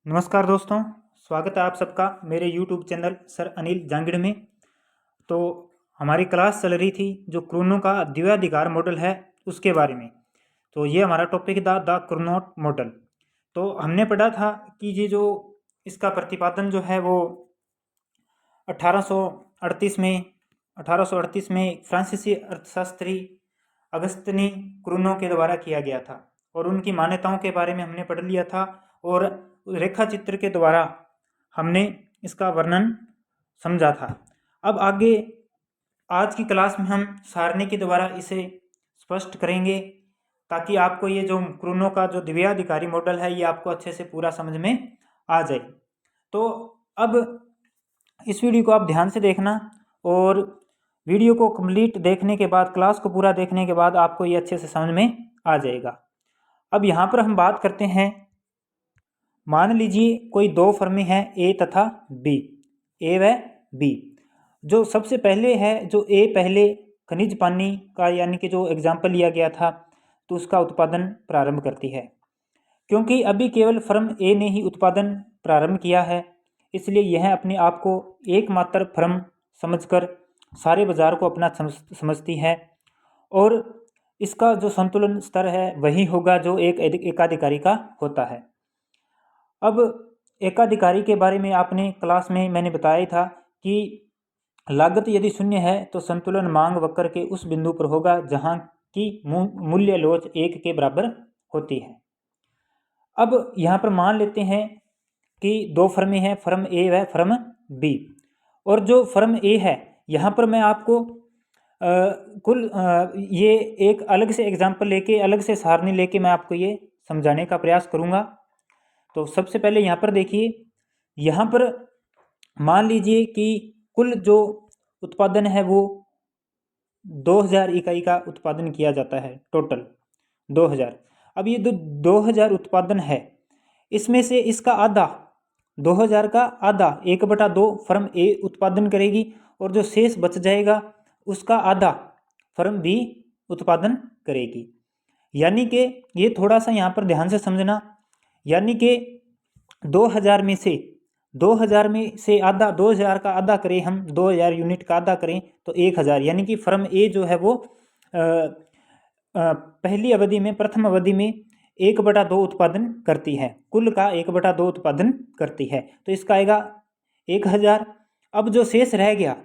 नमस्कार दोस्तों, स्वागत है आप सबका मेरे YouTube channel sir Anil Jangid में। तो हमारी क्लास चल रही थी जो क्रोनो का द्विआधारी मॉडल है उसके बारे में। तो ये हमारा टॉपिक था द क्रोनोट मॉडल। तो हमने पढ़ा था कि ये जो इसका प्रतिपादन जो है वो 1838 में फ्रांसीसी अर्थशास्त्री अगस्तनी क्रोनो के द्वारा किया गया था और उनकी मान्यताओं के बारे में हमने पढ़ लिया था और रेखा चित्र के द्वारा हमने इसका वर्णन समझा था। अब आगे आज की क्लास में हम सारणी के द्वारा इसे स्पष्ट करेंगे ताकि आपको ये जो क्रोनो का जो द्विआधारी मॉडल है ये आपको अच्छे से पूरा समझ में आ जाए। तो अब इस वीडियो को आप ध्यान से देखना और वीडियो को कंप्लीट देखने के बाद, क्लास को पूरा देखने के बाद आपको ये अच्छे से समझ में आ जाएगा। अब यहाँ पर हम बात करते हैं, मान लीजिए कोई दो फर्में हैं ए तथा बी, ए व बी। जो सबसे पहले है, जो ए पहले खनिज पानी का यानी कि जो एग्जाम्पल लिया गया था तो उसका उत्पादन प्रारंभ करती है। क्योंकि अभी केवल फर्म ए ने ही उत्पादन प्रारंभ किया है, इसलिए यह अपने आप को एकमात्र फर्म समझकर सारे बाजार को अपना समझती है और इसका जो संतुलन स्तर है वही होगा जो एक एकाधिकारी का होता है। अब एकाधिकारी के बारे में आपने क्लास में मैंने बताया था कि लागत यदि शून्य है तो संतुलन मांग वक्र के उस बिंदु पर होगा जहां की मूल्य लोच 1 के बराबर होती है। अब यहाँ पर मान लेते हैं कि दो फर्में हैं, फर्म ए व फर्म बी। और जो फर्म ए है यहाँ पर मैं आपको ये एक अलग से एग्जाम्पल लेके, अलग से सारणी लेके मैं आपको ये समझाने का प्रयास करूँगा। तो सबसे पहले यहाँ पर देखिए, यहाँ पर मान लीजिए कि कुल जो उत्पादन है वो 2000 इकाई का उत्पादन किया जाता है, टोटल 2000। अब ये 2000 उत्पादन है, इसमें से इसका आधा, 2000 का आधा 1/2 फर्म ए उत्पादन करेगी और जो शेष बच जाएगा उसका आधा फर्म बी उत्पादन करेगी। यानी कि ये थोड़ा सा यहाँ पर ध्यान से समझना, यानी कि 2000 में से आधा, 2000 का आधा करें हम, 2000 यूनिट का आधा करें तो 1000, यानी कि फर्म ए जो है वो पहली अवधि में, प्रथम अवधि में 1/2 उत्पादन करती है, कुल का 1/2 उत्पादन करती है। तो इसका आएगा 1000। अब जो शेष रह गया,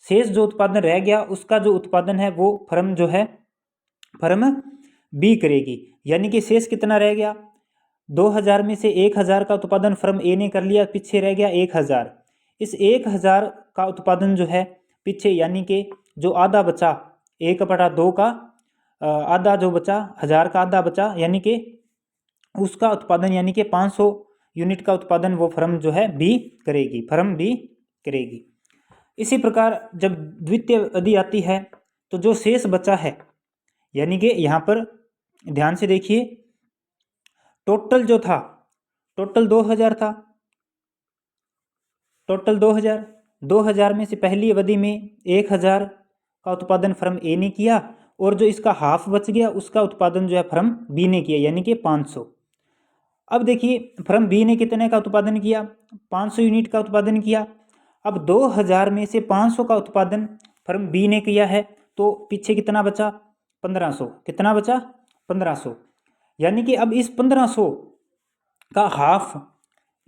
शेष जो उत्पादन रह गया उसका जो उत्पादन है वो फर्म जो है फर्म बी करेगी। यानी कि शेष कितना रह गया, 2000 में से 1000 का उत्पादन फर्म ए ने कर लिया, पीछे रह गया 1000। इस 1000 का उत्पादन जो है पीछे, यानी कि जो आधा बचा 1/2 का आधा जो बचा, 1000 का आधा बचा, यानी कि उसका उत्पादन, यानी कि 500 यूनिट का उत्पादन वो फर्म जो है बी करेगी, फर्म बी करेगी। इसी प्रकार जब द्वितीय अवधि आती है तो जो शेष बचा है, यानी कि यहाँ पर ध्यान से देखिए, टोटल जो था, टोटल 2000 था, टोटल 2000 में से पहली अवधि में 1000 का उत्पादन फर्म ए ने किया और जो इसका हाफ बच गया उसका उत्पादन जो है फर्म बी ने किया, यानी कि 500। अब देखिए फर्म बी ने कितने का उत्पादन किया, 500 यूनिट का उत्पादन किया। अब 2000 में से 500 का उत्पादन फर्म बी ने किया है तो पीछे कितना बचा, 1500। कितना बचा, 1500। यानी कि अब इस 1500 का हाफ,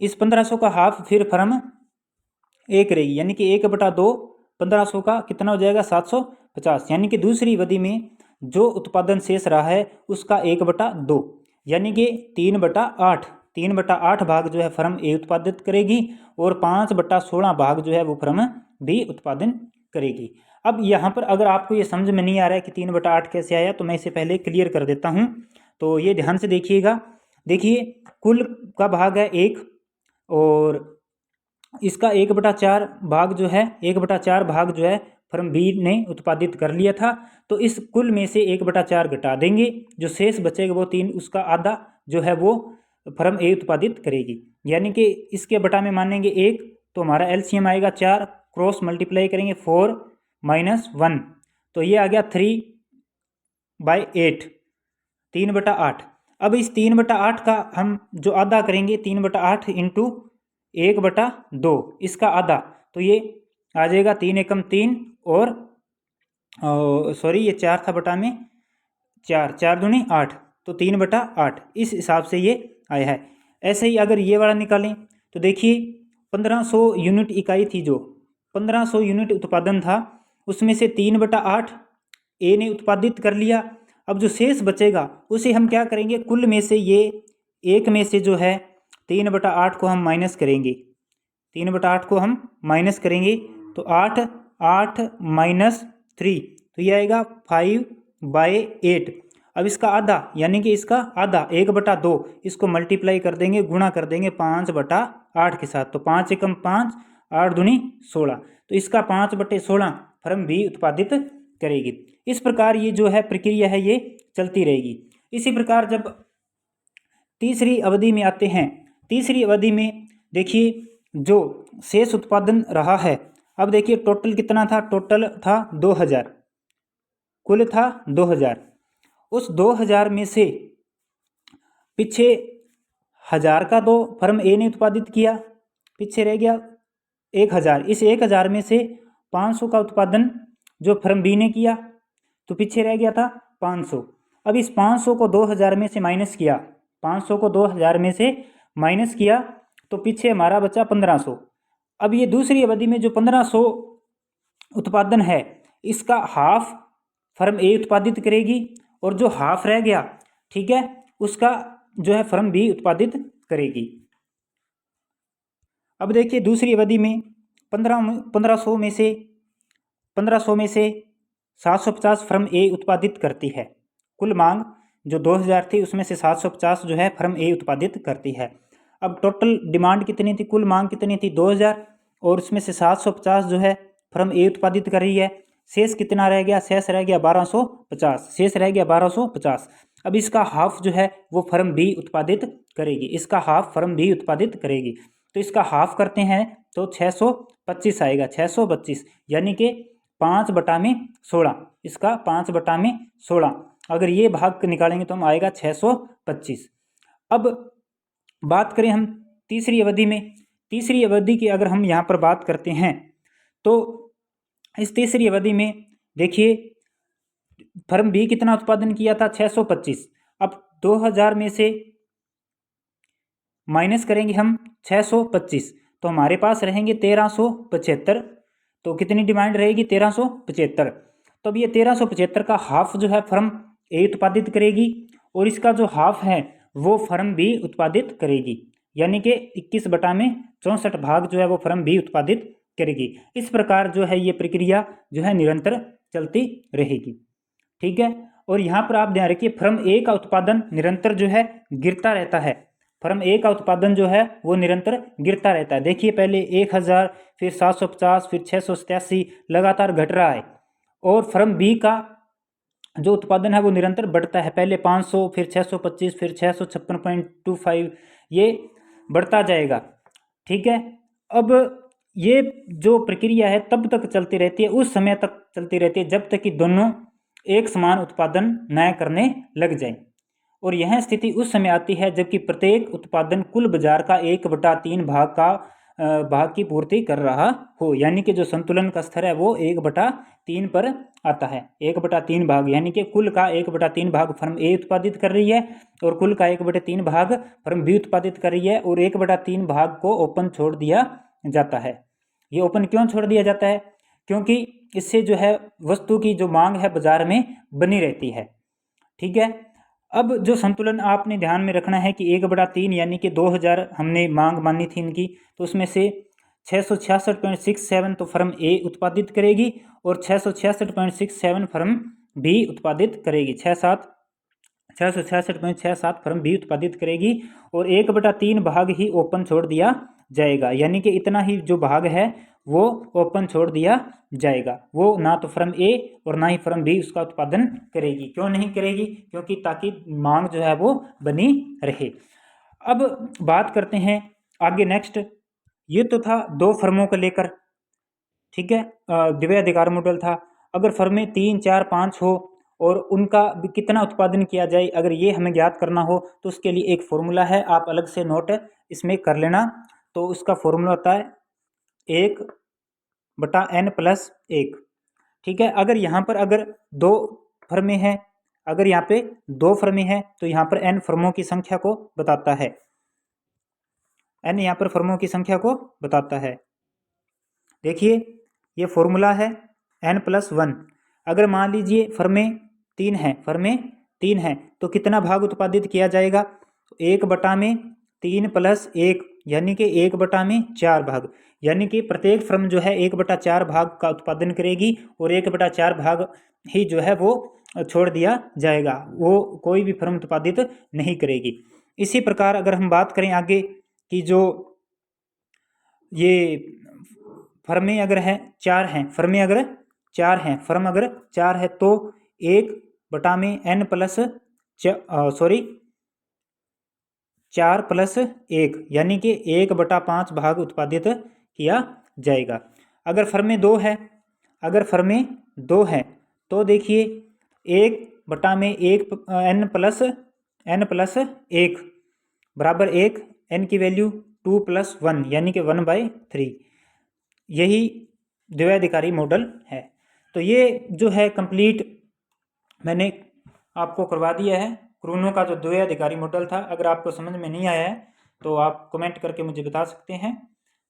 इस 1500 का हाफ फिर फर्म ए करेगी, यानी कि 1/2 1500 का कितना हो जाएगा, 750। यानी कि दूसरी अवधि में जो उत्पादन शेष रहा है उसका 1/2, यानी कि 3/8, 3/8 भाग जो है फर्म ए उत्पादित करेगी और 5/16 भाग जो है वो फर्म बी उत्पादन करेगी। अब यहाँ पर अगर आपको ये समझ में नहीं आ रहा है कि 3/8 कैसे आया तो मैं इसे पहले क्लियर कर देता हूँ। तो ये ध्यान से देखिएगा, देखिए कुल का भाग है 1 और इसका 1/4 भाग जो है, 1/4 भाग जो है फर्म बी ने उत्पादित कर लिया था। तो इस कुल में से 1/4 घटा देंगे, जो शेष बचेगा वो 3, उसका आधा जो है वो फर्म ए उत्पादित करेगी। यानी कि इसके बटा में मानेंगे 1 तो हमारा एलसीएम आएगा 4, क्रॉस मल्टीप्लाई करेंगे 4 - 1 तो ये आ गया 3/8, 3/8। अब इस 3/8 का हम जो आधा करेंगे, 3/8 इंटू 1/2, इसका आधा, तो ये आ जाएगा 3 एकम 3 और सॉरी ये 4 था बटा में 4, 4 दूनी 8, तो 3/8 इस हिसाब से ये आया है। ऐसे ही अगर ये वाला निकालें तो देखिए 1500 यूनिट इकाई थी, जो 1500 यूनिट उत्पादन था उसमें से 3/8 ए ने उत्पादित कर लिया। अब जो शेष बचेगा उसे हम क्या करेंगे, कुल में से ये एक में से जो है 3/8 को हम माइनस करेंगे, 3/8 को हम माइनस करेंगे तो 8, 8 माइनस 3, तो ये आएगा 5/8। अब इसका आधा यानी कि इसका आधा 1/2, इसको मल्टीप्लाई कर देंगे, गुणा कर देंगे 5/8 के साथ, तो 5 एकम 5, 8 दूनी 16, तो इसका 5/16 फर्म भी उत्पादित करेगी। इस प्रकार ये जो है प्रक्रिया है ये चलती रहेगी। इसी प्रकार जब तीसरी अवधि में आते हैं, तीसरी अवधि में देखिए जो शेष उत्पादन रहा है, अब देखिए टोटल कितना था, टोटल था 2000, कुल था 2000। उस 2000 में से पीछे 1000 का तो फर्म ए ने उत्पादित किया, पीछे रह गया 1000। इस 1000 में से 500 का उत्पादन जो फर्म बी ने किया, तो पीछे रह गया था 500। अब इस 500 को 2000 में से माइनस किया, 500 को 2000 में से माइनस किया तो पीछे हमारा बचा 1500। अब ये दूसरी अवधि में जो 1500 उत्पादन है, इसका हाफ फर्म ए उत्पादित करेगी और जो हाफ रह गया, ठीक है, उसका जो है फर्म बी उत्पादित करेगी। अब देखिए दूसरी अवधि में 1500 में से 750 फर्म ए उत्पादित करती है। कुल मांग जो 2000 थी उसमें से 750 जो है फर्म ए उत्पादित करती है। अब टोटल डिमांड कितनी थी, कुल मांग कितनी थी 2000, और उसमें से 750 जो है फर्म ए उत्पादित कर रही है। शेष कितना रह गया, शेष रह गया 1250, शेष रह गया 1250। अब इसका हाफ जो है वो फर्म बी उत्पादित करेगी, इसका हाफ फर्म बी उत्पादित करेगी, तो इसका हाफ करते हैं तो 625 आएगा, 625 यानी कि 5/16, इसका 5/16। अगर ये भाग निकालेंगे तो हम आएगा 625। अब बात करें हम तीसरी अवधि में, तीसरी अवधि की अगर हम यहाँ पर बात करते हैं तो इस तीसरी अवधि में देखिए फर्म बी कितना उत्पादन किया था, 625। अब 2000 में से माइनस करेंगे हम 625, तो हमारे पास रहेंगे 1375। तो कितनी डिमांड रहेगी, 1375। तो अब ये 1375 का हाफ जो है फर्म ए उत्पादित करेगी और इसका जो हाफ है वो फर्म बी उत्पादित करेगी, यानी कि 21/64 भाग जो है वो फर्म बी उत्पादित करेगी। इस प्रकार जो है ये प्रक्रिया जो है निरंतर चलती रहेगी, ठीक है। और यहाँ पर आप ध्यान रखिए फर्म ए का उत्पादन निरंतर जो है गिरता रहता है, फर्म ए का उत्पादन जो है वो निरंतर गिरता रहता है। देखिए पहले 1000, फिर 750, फिर 687 लगातार घट रहा है, और फर्म बी का जो उत्पादन है वो निरंतर बढ़ता है, पहले 500, फिर 625, फिर 656.25, ये बढ़ता जाएगा, ठीक है। अब ये जो प्रक्रिया है तब तक चलती रहती है, उस समय तक चलती रहती है जब तक कि दोनों एक समान उत्पादन न करने लग जाए। और यह स्थिति उस समय आती है जबकि प्रत्येक उत्पादन कुल बाजार का 1/3 भाग की पूर्ति कर रहा हो, यानी कि जो संतुलन का स्तर है वो 1/3 पर आता है। 1/3 भाग यानी कि कुल का 1/3 भाग फर्म ए उत्पादित कर रही है और कुल का 1/3 भाग फर्म बी उत्पादित कर रही है, और 1/3 भाग को ओपन छोड़ दिया जाता है। ये ओपन क्यों छोड़ दिया जाता है, क्योंकि इससे जो है वस्तु की जो मांग है बाजार में बनी रहती है, ठीक है। अब जो संतुलन आपने ध्यान में रखना है कि 1/3 यानी कि 2000 हमने मांग मानी थी इनकी, तो उसमें से 666.67 तो फर्म ए उत्पादित करेगी और 666.67 फर्म बी उत्पादित करेगी, 666.67 फर्म बी उत्पादित करेगी, और 1/3 भाग ही ओपन छोड़ दिया जाएगा, यानी कि इतना ही जो भाग है वो ओपन छोड़ दिया जाएगा। वो ना तो फर्म ए और ना ही फर्म बी उसका उत्पादन करेगी। क्यों नहीं करेगी, क्योंकि ताकि मांग जो है वो बनी रहे। अब बात करते हैं आगे नेक्स्ट, ये तो था दो फर्मों को लेकर, ठीक है, द्वितीय अधिकार मॉडल था। अगर फर्में 3, 4, 5 हो और उनका भी कितना उत्पादन किया जाए, अगर ये हमें ज्ञात करना हो तो उसके लिए एक फॉर्मूला है, आप अलग से नोट इसमें कर लेना। तो उसका फॉर्मूला होता है 1/n+1। ठीक है। अगर यहाँ पर अगर 2 फर्में हैं, अगर यहाँ पे 2 फर्में हैं तो यहाँ पर n फर्मों की संख्या को बताता है, n यहाँ पर फर्मों की संख्या को बताता है। देखिए ये फॉर्मूला है n+1। अगर मान लीजिए फर्में 3 हैं, फर्में 3 हैं तो कितना भाग उत्पादित किया जाएगा? 1/3 + 1 यानी कि 1/4 भाग, यानी कि प्रत्येक फर्म जो है 1/4 भाग का उत्पादन करेगी और 1/4 भाग ही जो है वो छोड़ दिया जाएगा, वो कोई भी फर्म उत्पादित नहीं करेगी। इसी प्रकार अगर हम बात करें आगे कि जो ये फर्में अगर हैं 4 हैं, फर्में अगर 4 हैं, फर्म अगर 4 है तो 1/n प्लस 4 + 1 यानी कि 1/5 भाग उत्पादित किया जाएगा। अगर फर्में 2 है, अगर फर्में 2 हैं तो देखिए 1/1 n+1 बराबर 1, n की वैल्यू 2 + 1 यानी कि 1/3। यही द्वैधिकारी मॉडल है। तो ये जो है कंप्लीट मैंने आपको करवा दिया है क्रूनो का जो द्वैधिकारी मॉडल था। अगर आपको समझ में नहीं आया है तो आप कमेंट करके मुझे बता सकते हैं।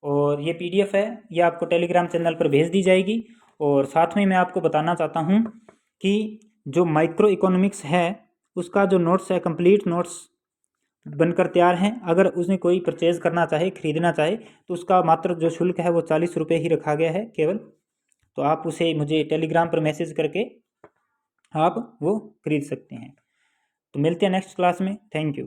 और ये PDF है, ये आपको टेलीग्राम चैनल पर भेज दी जाएगी। और साथ में मैं आपको बताना चाहता हूँ कि जो माइक्रो इकोनॉमिक्स है उसका जो नोट्स है, कंप्लीट नोट्स बनकर तैयार हैं। अगर उसमें कोई परचेज़ करना चाहे, ख़रीदना चाहे तो उसका मात्र जो शुल्क है वो 40 रुपये ही रखा गया है केवल। तो आप उसे मुझे टेलीग्राम पर मैसेज करके आप वो खरीद सकते हैं। तो मिलते हैं नेक्स्ट क्लास में। Thank you.